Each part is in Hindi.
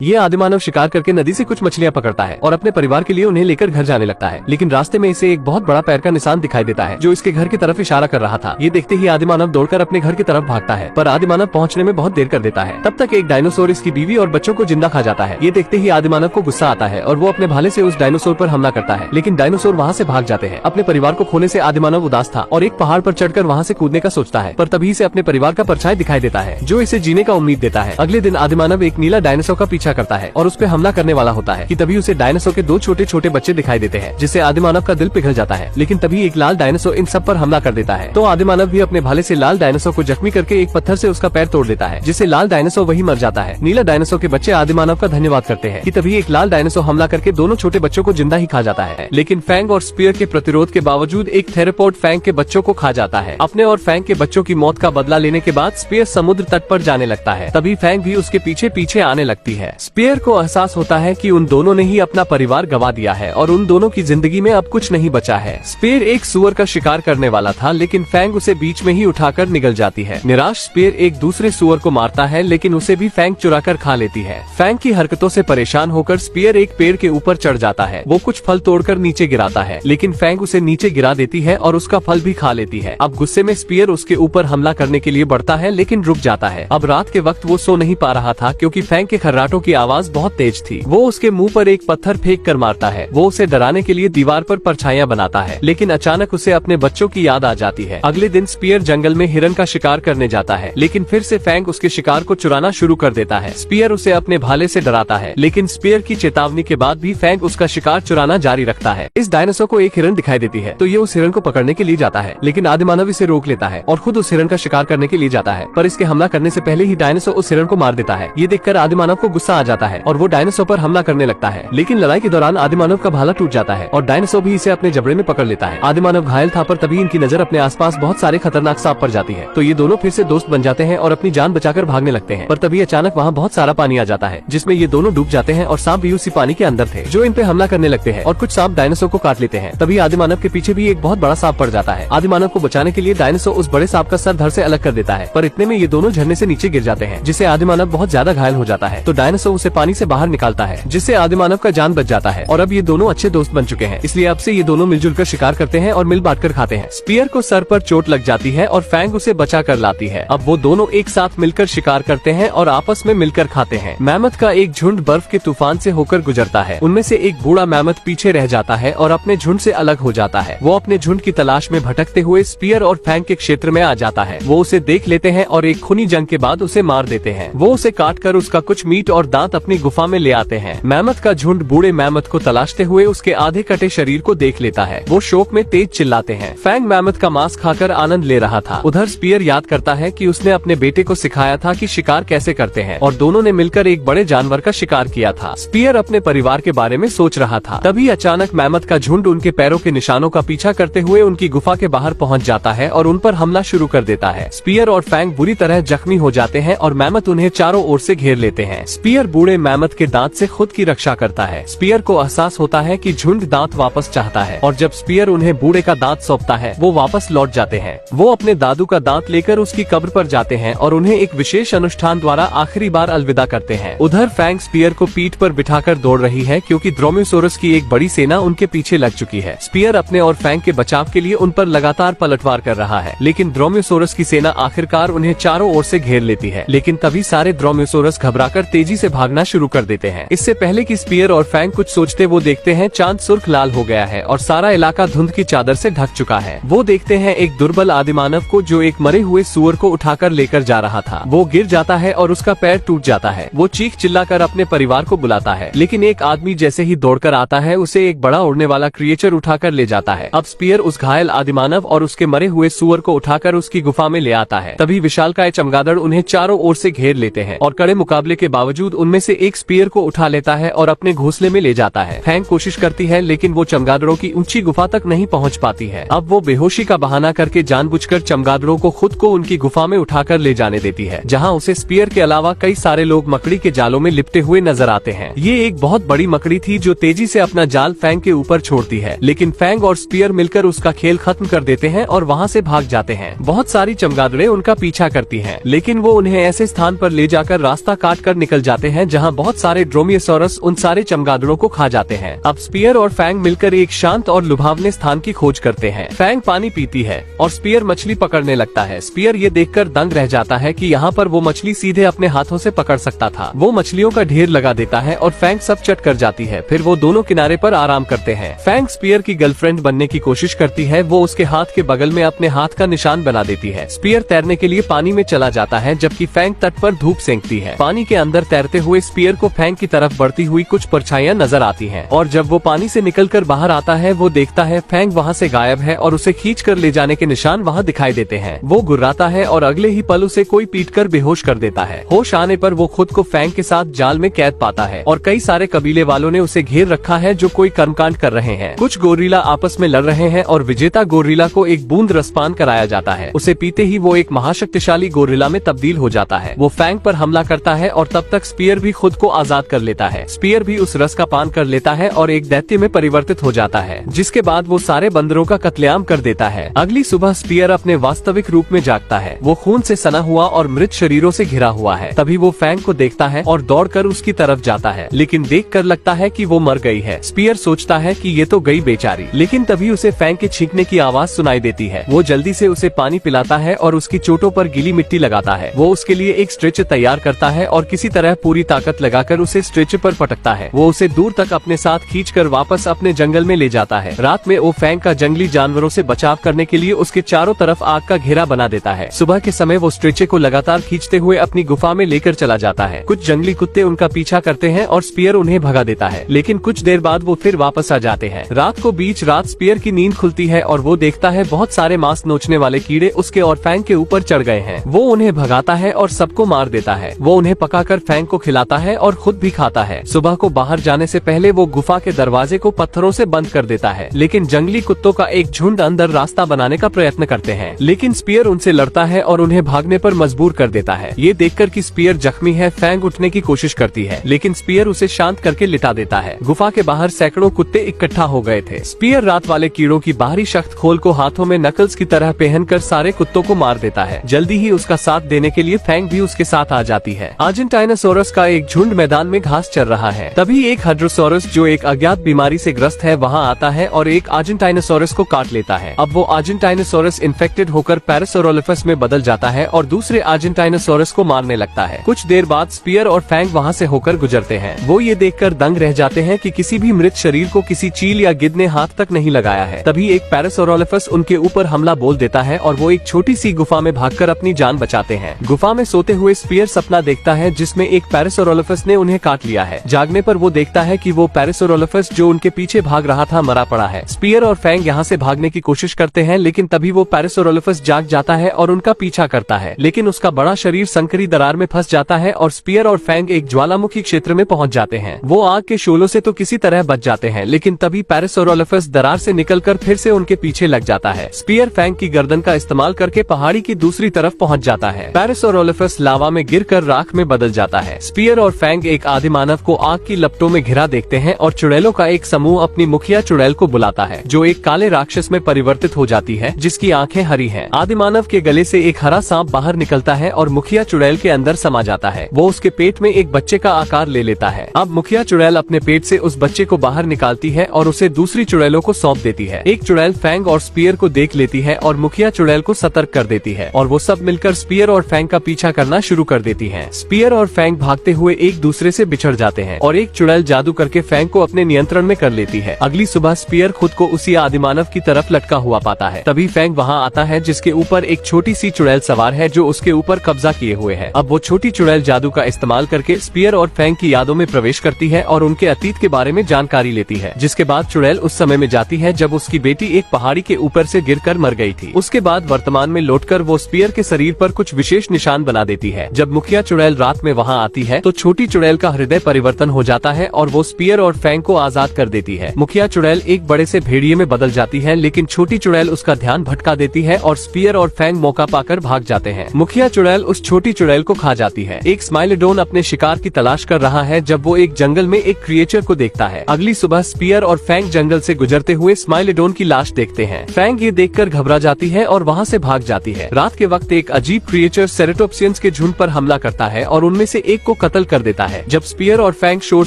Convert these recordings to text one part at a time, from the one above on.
ये आदिमानव शिकार करके नदी से कुछ मछलियां पकड़ता है और अपने परिवार के लिए उन्हें लेकर घर जाने लगता है, लेकिन रास्ते में इसे एक बहुत बड़ा पैर का निशान दिखाई देता है जो इसके घर की तरफ इशारा कर रहा था। ये देखते ही आदिमानव दौड़कर अपने घर की तरफ भागता है, पर आदिमानव पहुंचने में बहुत देर कर देता है। तब तक एक डायनासोर इसकी बीवी और बच्चों को जिंदा खा जाता है। ये देखते ही आदिमानव को गुस्सा आता है और वो अपने भाले से उस डायनासोर पर हमला करता है, लेकिन डायनासोर वहाँ से भाग जाते हैं। अपने परिवार को खोने से आदिमानव उदास था और एक पहाड़ पर चढ़कर वहाँ से कूदने का सोचता है, पर तभी से अपने परिवार का परछाई दिखाई देता है जो इसे जीने का उम्मीद देता है। अगले दिन आदिमानव एक नीला डायनासोर का पीछा करता है और उस हमला करने वाला होता है कि तभी उसे डायनासोर के दो छोटे छोटे बच्चे दिखाई देते हैं, जिससे आदिमानव का दिल पिघल जाता है। लेकिन तभी एक लाल डायनासोर इन सब पर हमला कर देता है, तो आदिमानव भी अपने भाले से लाल डायनासोर को जख्मी करके एक पत्थर से उसका पैर तोड़ देता है, जिससे लाल डायनासोर वही मर जाता है। नीला डायनासोर के बच्चे आदिमानव का धन्यवाद करते हैं कि तभी एक लाल डायनासोर हमला करके दोनों छोटे बच्चों को जिंदा ही खा जाता है। लेकिन फैंग और स्पीयर के प्रतिरोध के बावजूद एक थेरापॉड फैंग के बच्चों को खा जाता है। अपने और फैंग के बच्चों की मौत का बदला लेने के बाद स्पीयर समुद्र तट पर जाने लगता है। तभी फैंग भी उसके पीछे पीछे आने लगती है। स्पीयर को एहसास होता है कि उन दोनों ने ही अपना परिवार गवा दिया है और उन दोनों की जिंदगी में अब कुछ नहीं बचा है। स्पीयर एक सुअर का शिकार करने वाला था, लेकिन फैंग उसे बीच में ही उठाकर निगल जाती है। निराश स्पीयर एक दूसरे सुअर को मारता है, लेकिन उसे भी फैंग चुरा कर खा लेती है। फैंग की हरकतों से परेशान होकर स्पीयर एक पेड़ के ऊपर चढ़ जाता है। वो कुछ फल तोड़कर नीचे गिराता है, लेकिन फैंग उसे नीचे गिरा देती है और उसका फल भी खा लेती है। अब गुस्से में स्पीयर उसके ऊपर हमला करने के लिए बढ़ता है, लेकिन रुक जाता है। अब रात के वक्त वो सो नहीं पा रहा था क्योंकि फैंग के खर्राटों की आवाज बहुत तेज थी। वो उसके मुंह पर एक पत्थर फेंक कर मारता है। वो उसे डराने के लिए दीवार पर परछाइयां बनाता है, लेकिन अचानक उसे अपने बच्चों की याद आ जाती है। अगले दिन स्पीयर जंगल में हिरन का शिकार करने जाता है, लेकिन फिर से फैंग उसके शिकार को चुराना शुरू कर देता है। स्पीयर उसे अपने भाले से डराता है, लेकिन स्पीयर की चेतावनी के बाद भी फैंग उसका शिकार चुराना जारी रखता है। इस डायनासोर को एक हिरन दिखाई देती है, तो ये उस हिरन को पकड़ने के लिए जाता है, लेकिन आदिमानव इसे रोक लेता है और खुद उस हिरन का शिकार करने के लिए जाता है। पर इसके हमला करने से पहले ही डायनासोर उस हिरन को मार देता है। ये देखकर आदिमानव को गुस्सा आ जाता है और वो डायनासोर पर हमला करने लगता है, लेकिन लड़ाई के दौरान आदिमानव का भाला टूट जाता है और डायनासोर भी इसे अपने जबड़े में पकड़ लेता है। आदिमानव घायल था, पर तभी इनकी नजर अपने आसपास बहुत सारे खतरनाक सांप पर जाती है, तो ये दोनों फिर से दोस्त बन जाते हैं और अपनी जान बचाकर भागने लगते हैं। पर तभी अचानक वहाँ बहुत सारा पानी आ जाता है, जिसमें ये दोनों डूब जाते हैं और सांप भी उसी पानी के अंदर थे जो इन पे हमला करने लगते हैं और कुछ सांप डायनासोर को काट लेते हैं। तभी आदिमानव के पीछे भी एक बहुत बड़ा सांप पड़ जाता है। आदिमानव को बचाने के लिए डायनासोर उस बड़े सांप का सर धड़ से अलग कर देता है, पर इतने में ये दोनों झरने से नीचे गिर जाते हैं, जिससे आदिमानव बहुत ज्यादा घायल हो जाता है। तो डायनासोर उसे पानी से बाहर निकालता है, जिससे आदिमानव का जान बच जाता है और अब ये दोनों अच्छे दोस्त बन चुके हैं। इसलिए अब से ये दोनों मिलजुल कर शिकार करते हैं और मिल बांट कर खाते हैं। स्पीयर को सर पर चोट लग जाती है और फैंग उसे बचा कर लाती है। अब वो दोनों एक साथ मिलकर शिकार करते हैं और आपस में मिलकर खाते हैं। मैमथ का एक झुंड बर्फ के तूफान से होकर गुजरता है। उनमें से एक बूढ़ा मैमथ पीछे रह जाता है और अपने झुंड से अलग हो जाता है। वो अपने झुंड की तलाश में भटकते हुए स्पीयर और फैंग के क्षेत्र में आ जाता है। वो उसे देख लेते हैं और एक खूनी जंग के बाद उसे मार देते हैं। वो उसे काट कर उसका कुछ मीट और दांत अपनी गुफा में ले आते हैं। मैमथ का झुंड बूढ़े मैमथ को तलाशते हुए उसके आधे कटे शरीर को देख लेता है। वो शोक में तेज चिल्लाते हैं। फैंग मैमथ का मांस खाकर आनंद ले रहा था। उधर स्पीयर याद करता है कि उसने अपने बेटे को सिखाया था कि शिकार कैसे करते हैं और दोनों ने मिलकर एक बड़े जानवर का शिकार किया था। स्पीयर अपने परिवार के बारे में सोच रहा था। तभी अचानक मैमथ का झुंड उनके पैरों के निशानों का पीछा करते हुए उनकी गुफा के बाहर पहुंच जाता है और उन पर हमला शुरू कर देता है। स्पीयर और फैंग बुरी तरह जख्मी हो जाते हैं और मैमथ उन्हें चारों ओर से घेर लेते हैं। स्पीयर बूढ़े मैमथ के दांत से खुद की रक्षा करता है। स्पीयर को एहसास होता है कि झुंड दांत वापस चाहता है और जब स्पीयर उन्हें बूढ़े का दांत सौंपता है वो वापस लौट जाते हैं। वो अपने दादू का दांत लेकर उसकी कब्र पर जाते हैं और उन्हें एक विशेष अनुष्ठान द्वारा आखिरी बार अलविदा करते हैं। उधर फैंग स्पीयर को पीठ पर बिठाकर दौड़ रही है क्योंकि ड्रोमेयोसोरस की एक बड़ी सेना उनके पीछे लग चुकी है। स्पीयर अपने और फैंग के बचाव के लिए उन पर लगातार पलटवार कर रहा है, लेकिन ड्रोमेयोसोरस की सेना आखिरकार उन्हें चारों ओर से घेर लेती है। लेकिन तभी सारे ड्रोमेयोसोरस घबराकर तेजी से भागना शुरू कर देते हैं। इससे पहले कि स्पीयर और फैंग कुछ सोचते वो देखते हैं चांद सुर्ख लाल हो गया है और सारा इलाका धुंध की चादर से ढक चुका है। वो देखते हैं एक दुर्बल आदिमानव को जो एक मरे हुए सुअर को उठाकर लेकर जा रहा था। वो गिर जाता है और उसका पैर टूट जाता है। वो चीख चिल्लाकर अपने परिवार को बुलाता है, लेकिन एक आदमी जैसे ही दौड़कर आता है उसे एक बड़ा उड़ने वाला क्रिएचर उठाकर ले जाता है। अब स्पीयर उस घायल आदिमानव और उसके मरे हुए सुअर को उठाकर उसकी गुफा में ले आता है। तभी विशालकाय चमगादड़ उन्हें चारों ओर से घेर लेते हैं और कड़े मुकाबले के बावजूद उनमें से एक स्पीयर को उठा लेता है और अपने घोंसले में ले जाता है। फैंग कोशिश करती है, लेकिन वो चमगादड़ों की ऊंची गुफा तक नहीं पहुंच पाती है। अब वो बेहोशी का बहाना करके जानबूझकर चमगादड़ों को खुद को उनकी गुफा में उठाकर ले जाने देती है, जहां उसे स्पीयर के अलावा कई सारे लोग मकड़ी के जालों में लिपटे हुए नजर आते हैं। ये एक बहुत बड़ी मकड़ी थी जो तेजी से अपना जाल फैंग के ऊपर छोड़ती है, लेकिन फैंग और स्पीयर मिलकर उसका खेल खत्म कर देते हैं और वहाँ से भाग जाते हैं। बहुत सारी चमगादड़ें उनका पीछा करती हैं, लेकिन वो उन्हें ऐसे स्थान पर ले जाकर रास्ता काट कर निकल जाते जाते हैं जहाँ बहुत सारे ड्रोमियोसॉरस उन सारे चमगादड़ों को खा जाते हैं। अब स्पीयर और फैंग मिलकर एक शांत और लुभावने स्थान की खोज करते हैं। फैंग पानी पीती है और स्पीयर मछली पकड़ने लगता है। स्पीयर ये देखकर दंग रह जाता है कि यहाँ पर वो मछली सीधे अपने हाथों से पकड़ सकता था। वो मछलियों का ढेर लगा देता है और फैंग सब चट कर जाती है। फिर वो दोनों किनारे पर आराम करते हैं। फैंग स्पीयर की गर्लफ्रेंड बनने की कोशिश करती है। वो उसके हाथ के बगल में अपने हाथ का निशान बना देती है। स्पीयर तैरने के लिए पानी में चला जाता है जबकि फैंग तट पर धूप सेंकती है। पानी के अंदर तैरते हुए स्पीयर को फैंग की तरफ बढ़ती हुई कुछ परछाइयां नजर आती हैं और जब वो पानी से निकलकर बाहर आता है वो देखता है फैंग वहाँ से गायब है और उसे खींचकर ले जाने के निशान वहाँ दिखाई देते हैं। वो गुर्राता है और अगले ही पल उसे कोई पीटकर बेहोश कर देता है। होश आने पर वो खुद को फैंग के साथ जाल में कैद पाता है और कई सारे कबीले वालों ने उसे घेर रखा है जो कोई कर्मकांड कर रहे हैं। कुछ गोरिल्ला आपस में लड़ रहे हैं और विजेता गोरिल्ला को एक बूंद रसपान कराया जाता है। उसे पीते ही वो एक महाशक्तिशाली गोरिल्ला में तब्दील हो जाता है। वो फैंग पर हमला करता है और तब तक स्पीयर भी खुद को आजाद कर लेता है। स्पीयर भी उस रस का पान कर लेता है और एक दैत्य में परिवर्तित हो जाता है, जिसके बाद वो सारे बंदरों का कत्लेआम कर देता है। अगली सुबह स्पीयर अपने वास्तविक रूप में जागता है। वो खून से सना हुआ और मृत शरीरों से घिरा हुआ है। तभी वो फैंग को देखता है और दौड़कर उसकी तरफ जाता है, लेकिन देखकर लगता है कि वो मर गई है। स्पीयर सोचता है कि ये तो गई बेचारी, लेकिन तभी उसे फैंग के छींकने की आवाज सुनाई देती है। वो जल्दी से उसे पानी पिलाता है और उसकी चोटों पर गीली मिट्टी लगाता है। वो उसके लिए एक स्ट्रेचर तैयार करता है और किसी तरह पूरी ताकत लगाकर उसे स्ट्रेचर पर पटकता है। वो उसे दूर तक अपने साथ खींचकर वापस अपने जंगल में ले जाता है। रात में वो फैंग का जंगली जानवरों से बचाव करने के लिए उसके चारों तरफ आग का घेरा बना देता है। सुबह के समय वो स्ट्रेचर को लगातार खींचते हुए अपनी गुफा में लेकर चला जाता है। कुछ जंगली कुत्ते उनका पीछा करते हैं और स्पीयर उन्हें भगा देता है, लेकिन कुछ देर बाद वो फिर वापस आ जाते हैं। रात को बीच रात स्पीयर की नींद खुलती है और वो देखता है बहुत सारे मांस नोचने वाले कीड़े उसके और फैंग के ऊपर चढ़ गए हैं। वो उन्हें भगाता है और सबको मार देता है। वो उन्हें पकाकर फैंग को खिलाता है और खुद भी खाता है। सुबह को बाहर जाने से पहले वो गुफा के दरवाजे को पत्थरों से बंद कर देता है, लेकिन जंगली कुत्तों का एक झुंड अंदर रास्ता बनाने का प्रयत्न करते हैं, लेकिन स्पीयर उनसे लड़ता है और उन्हें भागने पर मजबूर कर देता है। ये देखकर कि स्पीयर जख्मी है, फैंग उठने की कोशिश करती है, लेकिन स्पीयर उसे शांत करके लिटा देता है। गुफा के बाहर सैकड़ों कुत्ते इकट्ठा हो गए थे। स्पीयर रात वाले कीड़ों की बाहरी शख्त खोल को हाथों में नकल्स की तरह पहनकर सारे कुत्तों को मार देता है। जल्दी ही उसका साथ देने के लिए फैंग भी उसके साथ आ जाती है। अर्जेंटाइनोसोरस का एक झुंड मैदान में घास चर रहा है। तभी एक हाड्रोसोरस जो एक अज्ञात बीमारी से ग्रस्त है वहाँ आता है और एक अर्जेंटाइनोसोरस को काट लेता है। अब वो अर्जेंटाइनोसोरस इन्फेक्टेड होकर पैरासोरोलिफस में बदल जाता है और दूसरे अर्जेंटाइनोसोरस को मारने लगता है। कुछ देर बाद स्पीयर और फैंग वहाँ से होकर गुजरते हैं। वो ये देखकर दंग रह जाते हैं कि किसी भी मृत शरीर को किसी चील या गिद्ध ने हाथ तक नहीं लगाया है। तभी एक पैरासोरोलिफस उनके ऊपर हमला बोल देता है और वो एक छोटी सी गुफा में भागकर अपनी जान बचाते हैं। गुफा में सोते हुए स्पीयर सपना देखता है जिसमें एक पैरासोरोलिफस ने उन्हें काट लिया है। जागने पर वो देखता है कि वो पैरासोरोलिफस जो उनके पीछे भाग रहा था मरा पड़ा है। स्पीयर और फैंग यहाँ से भागने की कोशिश करते हैं, लेकिन तभी वो पैरासोरोलिफस जाग जाता है और उनका पीछा करता है, लेकिन उसका बड़ा शरीर संकरी दरार में फंस जाता है और स्पीयर और फैंग एक ज्वालामुखी क्षेत्र में पहुंच जाते हैं। वो आग के शोलों से तो किसी तरह बच जाते हैं, लेकिन तभी पैरासोरोलिफस दरार से निकलकर फिर से उनके पीछे लग जाता है। स्पीयर फैंग की गर्दन का इस्तेमाल करके पहाड़ी की दूसरी तरफ पहुंच जाता है। पैरासोरोलिफस लावा में गिरकर राख में बदल जाता है। स्पीयर और फैंग एक आदिमानव को आग की लपटों में घिरा देखते हैं और चुड़ैलों का एक समूह अपनी मुखिया चुड़ैल को बुलाता है, जो एक काले राक्षस में परिवर्तित हो जाती है जिसकी आंखें हरी हैं। आदिमानव के गले से एक हरा सांप बाहर निकलता है और मुखिया चुड़ैल के अंदर समा जाता है। वो उसके पेट में एक बच्चे का आकार ले लेता है। अब मुखिया चुड़ैल अपने पेट से उस बच्चे को बाहर निकालती है और उसे दूसरी चुड़ैलों को सौंप देती है। एक चुड़ैल फैंग और स्पीयर को देख लेती है और मुखिया चुड़ैल को सतर्क कर देती है और वो सब मिलकर स्पीयर और फैंग का पीछा करना शुरू कर देती हैं। स्पीयर और फैंग भागते हुए एक दूसरे से बिछड़ जाते हैं और एक चुड़ैल जादू करके फैंग को अपने नियंत्रण में कर लेती है। अगली सुबह स्पीयर खुद को उसी आदिमानव की तरफ लटका हुआ पाता है। तभी फैंग वहाँ आता है जिसके ऊपर एक छोटी सी चुड़ैल सवार है जो उसके ऊपर कब्जा किए हुए है। अब वो छोटी चुड़ैल जादू का इस्तेमाल करके स्पीयर और फैंग की यादों में प्रवेश करती है और उनके अतीत के बारे में जानकारी लेती है, जिसके बाद चुड़ैल उस समय में जाती है जब उसकी बेटी एक पहाड़ी के ऊपर से गिरकर मर गई थी। उसके बाद वर्तमान में लौटकर वो स्पीयर के शरीर पर कुछ विशेष निशान बना देती है। जब मुखिया चुड़ैल रात में वहाँ आती है तो छोटी चुड़ैल का हृदय परिवर्तन हो जाता है और वो स्पीयर और फैंग को आजाद कर देती है। मुखिया चुड़ैल एक बड़े से भेड़िए में बदल जाती है, लेकिन छोटी चुड़ैल उसका ध्यान भटका देती है और स्पीयर और फैंग मौका पाकर भाग जाते हैं। मुखिया चुड़ैल उस छोटी चुड़ैल को खा जाती है। एक स्माइलोडोन अपने शिकार की तलाश कर रहा है जब वो एक जंगल में एक क्रिएचर को देखता है। अगली सुबह स्पीयर और फैंग जंगल से गुजरते हुए स्माइलोडोन की लाश देखते हैं। फैंग ये देखकर घबरा जाती है और वहाँ से भाग जाती है। रात के वक्त एक अजीब क्रिएचर सेरेटोप्सियंस के झुंड पर हमला करता है और उनमें से एक को कत्ल कर देता है। जब स्पीयर और फैंग शोर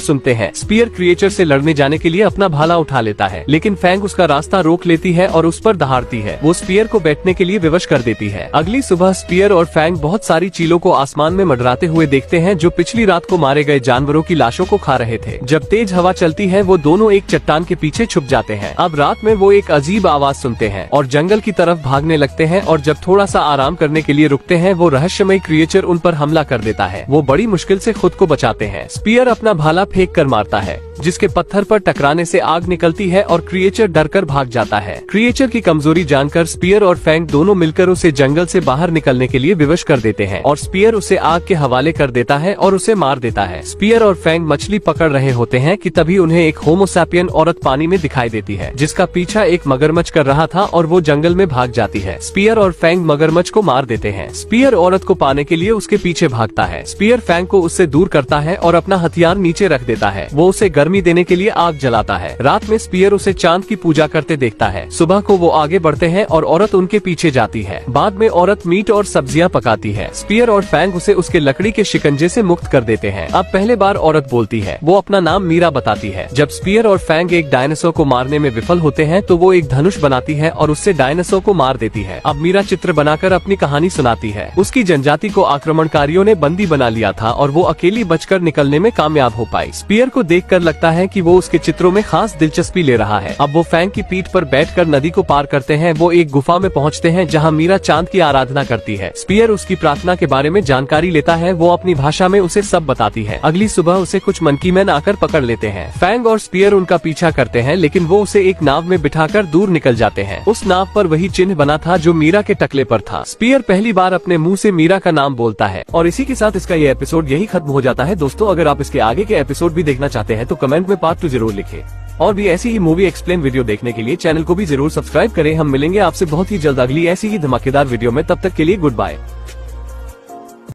सुनते हैं, स्पीयर क्रिएचर से लड़ने जाने के लिए अपना भाला उठा लेता है, लेकिन फैंग उसका रास्ता रोक लेती है और उस पर दहाड़ती है। वो स्पीयर को बैठने के लिए विवश कर देती है। अगली सुबह स्पीयर और फैंग बहुत सारी चीलों को आसमान में मंडराते हुए देखते हैं जो पिछली रात को मारे गए जानवरों की लाशों को खा रहे थे। जब तेज हवा चलती है वो दोनों एक चट्टान के पीछे छुप जाते हैं। अब रात में वो एक अजीब आवाज सुनते हैं और जंगल की तरफ भागने लगते हैं, और जब थोड़ा सा आराम करने के लिए रुकते हैं वो रहस्यमय क्रिएचर उन पर हमला कर देता है। वो बड़ी मुश्किल से खुद को बचाते हैं। स्पीयर अपना भाला फेंक कर मारता है, जिसके पत्थर पर टकराने से आग निकलती है और क्रिएचर डरकर भाग जाता है। क्रिएचर की कमजोरी जानकर स्पीयर और फैंग दोनों मिलकर उसे जंगल से बाहर निकलने के लिए विवश कर देते हैं, और स्पीयर उसे आग के हवाले कर देता है और उसे मार देता है। स्पीयर और फैंग मछली पकड़ रहे होते हैं कि तभी उन्हें एक होमोसैपियन औरत पानी में दिखाई देती है, जिसका पीछा एक मगरमच्छ कर रहा था, और वो जंगल में भाग जाती है। स्पीयर और फैंग मगरमच्छ को मार देते हैं। स्पीयर औरत को पाने के लिए उसके पीछे भागता है। स्पीयर फैंग को उससे दूर करता है और अपना हथियार नीचे रख देता है। वो उसे गर्मी देने के लिए आग जलाता है। रात में स्पीयर उसे चांद की पूजा करते देखता है। सुबह को वो आगे बढ़ते हैं और औरत उनके पीछे जाती है। बाद में औरत मीट और सब्जियां पकाती है। स्पीयर और फैंग उसे उसके लकड़ी के शिकंजे से मुक्त कर देते हैं। अब पहले बार औरत बोलती है। वो अपना नाम मीरा बताती है। जब स्पीयर और फैंग एक डायनासोर को मारने में विफल होते हैं तो वो एक धनुष बनाती है और उससे डायनासोर को मार देती है। अब मीरा चित्र बनाकर अपनी कहानी सुनाती है। उसकी जनजाति को आक्रमणकारियों ने बंदी बना लिया था और वो अकेली बचकर निकलने में कामयाब हो पाई। स्पीयर को देखकर लगता है कि वो उसके चित्रों में खास दिलचस्पी ले रहा है। अब वो फैंग की पीठ पर बैठकर नदी को पार करते हैं। वो एक गुफा में पहुंचते हैं जहां मीरा चांद की आराधना करती है। स्पीयर उसकी प्रार्थना के बारे में जानकारी लेता है। वो अपनी भाषा में उसे सब बताती है। अगली सुबह उसे कुछ मंकी मैन आकर पकड़ लेते हैं। फैंग और स्पीयर उनका पीछा करते हैं, लेकिन वो उसे एक नाव में बिठाकर दूर निकल जाते हैं। उस नाव पर वही चिन्ह बना था जो मीरा के टकले पर था। स्पीयर पहली बार अपने मुंह से मीरा का नाम बोलता है। और इसी के साथ इसका ये एपिसोड यही खत्म हो जाता है। दोस्तों, अगर आप इसके आगे के एपिसोड भी देखना चाहते हैं तो कमेंट में पार्ट 2 जरूर लिखें। और भी ऐसी ही मूवी एक्सप्लेन वीडियो देखने के लिए चैनल को भी जरूर सब्सक्राइब करें। हम मिलेंगे आपसे बहुत ही जल्द अगली ऐसी ही धमाकेदार वीडियो में। तब तक के लिए गुड बाय।